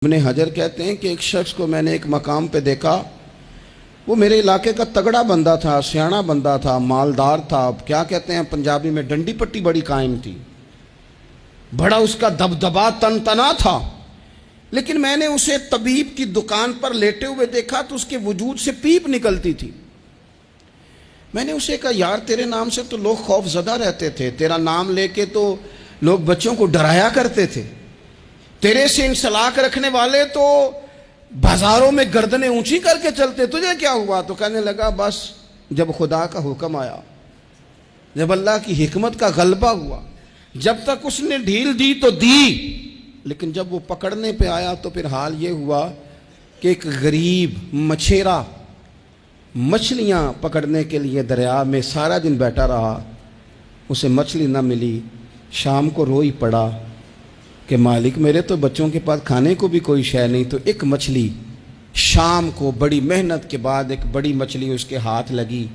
ابن حجر کہتے ہیں کہ ایک شخص کو میں نے ایک مقام پہ دیکھا، وہ میرے علاقے کا تگڑا بندہ تھا، سیاںا بندہ تھا، مالدار تھا، کیا کہتے ہیں پنجابی میں ڈنڈی پٹی بڑی قائم تھی، بڑا اس کا دبدبا تنتنا تھا۔ لیکن میں نے اسے طبیب کی دکان پر لیٹے ہوئے دیکھا تو اس کے وجود سے پیپ نکلتی تھی۔ میں نے اسے کہا یار تیرے نام سے تو لوگ خوف زدہ رہتے تھے، تیرا نام لے کے تو لوگ بچوں کو ڈرایا کرتے تھے، تیرے سے انسلاک رکھنے والے تو بازاروں میں گردنیں اونچی کر کے چلتے، تجھے کیا ہوا؟ تو کہنے لگا بس جب خدا کا حکم آیا، جب اللہ کی حکمت کا غلبہ ہوا، جب تک اس نے ڈھیل دی تو دی، لیکن جب وہ پکڑنے پہ آیا تو پھر حال یہ ہوا کہ ایک غریب مچھیرا مچھلیاں پکڑنے کے لیے دریا میں سارا دن بیٹھا رہا، اسے مچھلی نہ ملی، شام کو روئی پڑا کہ مالک میرے تو بچوں کے پاس کھانے کو بھی کوئی شے نہیں۔ تو ایک مچھلی شام کو بڑی محنت کے بعد ایک بڑی مچھلی اس کے ہاتھ لگی۔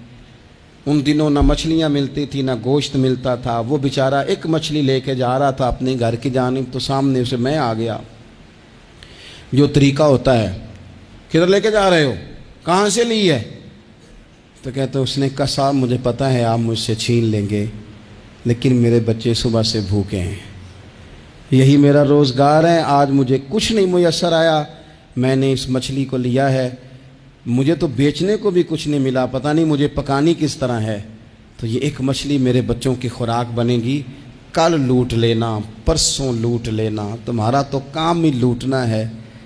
ان دنوں نہ مچھلیاں ملتی تھی نہ گوشت ملتا تھا، وہ بیچارہ ایک مچھلی لے کے جا رہا تھا اپنے گھر کی جانب، تو سامنے اسے میں آ گیا۔ جو طریقہ ہوتا ہے، کدھر لے کے جا رہے ہو، کہاں سے لی ہے؟ تو کہتے اس نے کہا صاحب مجھے پتہ ہے آپ مجھ سے چھین لیں گے، لیکن میرے بچے صبح سے بھوکے ہیں، یہی میرا روزگار ہے، آج مجھے کچھ نہیں میسر آیا، میں نے اس مچھلی کو لیا ہے، مجھے تو بیچنے کو بھی کچھ نہیں ملا، پتہ نہیں مجھے پکانی کس طرح ہے، تو یہ ایک مچھلی میرے بچوں کی خوراک بنے گی، کل لوٹ لینا، پرسوں لوٹ لینا، تمہارا تو کام ہی لوٹنا ہے،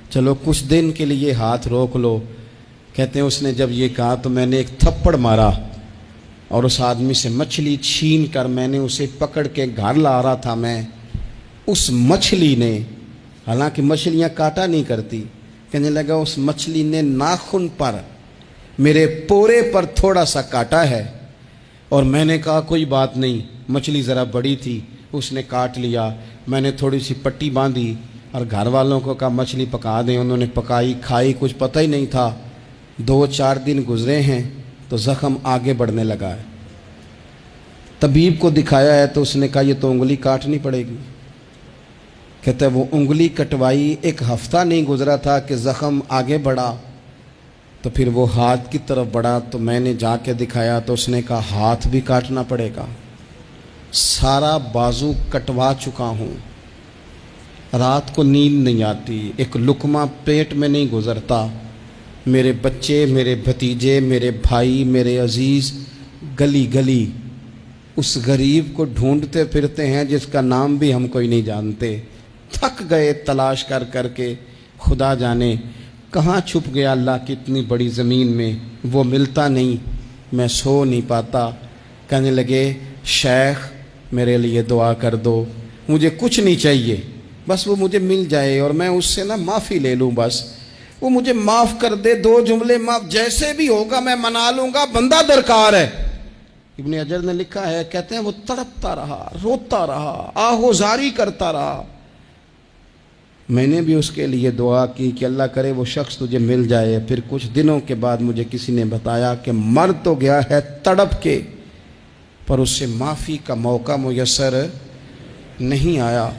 چلو کچھ دن کے لیے ہاتھ روک لو۔ کہتے ہیں اس نے جب یہ کہا تو میں نے ایک تھپڑ مارا اور اس آدمی سے مچھلی چھین کر میں نے اسے پکڑ کے گھر لا رہا تھا میں، اس مچھلی نے، حالانکہ مچھلیاں کاٹا نہیں کرتی، کہنے لگا اس مچھلی نے ناخن پر میرے پورے پر تھوڑا سا کاٹا ہے، اور میں نے کہا کوئی بات نہیں، مچھلی ذرا بڑی تھی، اس نے کاٹ لیا، میں نے تھوڑی سی پٹی باندھی اور گھر والوں کو کہا مچھلی پکا دیں، انہوں نے پکائی کھائی، کچھ پتہ ہی نہیں تھا، 2-4 دن گزرے ہیں تو زخم آگے بڑھنے لگا ہے۔ طبیب کو دکھایا ہے تو اس نے کہا یہ تو انگلی کاٹنی پڑے گی۔ کہتا ہے وہ انگلی کٹوائی، 1 ہفتہ نہیں گزرا تھا کہ زخم آگے بڑھا، تو پھر وہ ہاتھ کی طرف بڑھا، تو میں نے جا کے دکھایا تو اس نے کہا ہاتھ بھی کاٹنا پڑے گا، سارا بازو کٹوا چکا ہوں، رات کو نیند نہیں آتی، ایک لقمہ پیٹ میں نہیں گزرتا، میرے بچے، میرے بھتیجے، میرے بھائی، میرے عزیز گلی گلی اس غریب کو ڈھونڈتے پھرتے ہیں جس کا نام بھی ہم کوئی نہیں جانتے، تھک گئے تلاش کر کر کے، خدا جانے کہاں چھپ گیا اللہ کی اتنی بڑی زمین میں، وہ ملتا نہیں، میں سو نہیں پاتا۔ کہنے لگے شیخ میرے لیے دعا کر دو، مجھے کچھ نہیں چاہیے، بس وہ مجھے مل جائے اور میں اس سے معافی لے لوں، بس وہ مجھے معاف کر دے، 2 جملے معاف، جیسے بھی ہوگا میں منا لوں گا، بندہ درکار ہے۔ ابن حجر نے لکھا ہے، کہتے ہیں وہ تڑپتا رہا، روتا رہا، آہوزاری کرتا رہا، میں نے بھی اس کے لیے دعا کی کہ اللہ کرے وہ شخص تجھے مل جائے۔ پھر کچھ دنوں کے بعد مجھے کسی نے بتایا کہ مر تو گیا ہے تڑپ کے، پر اس سے معافی کا موقع میسر نہیں آیا۔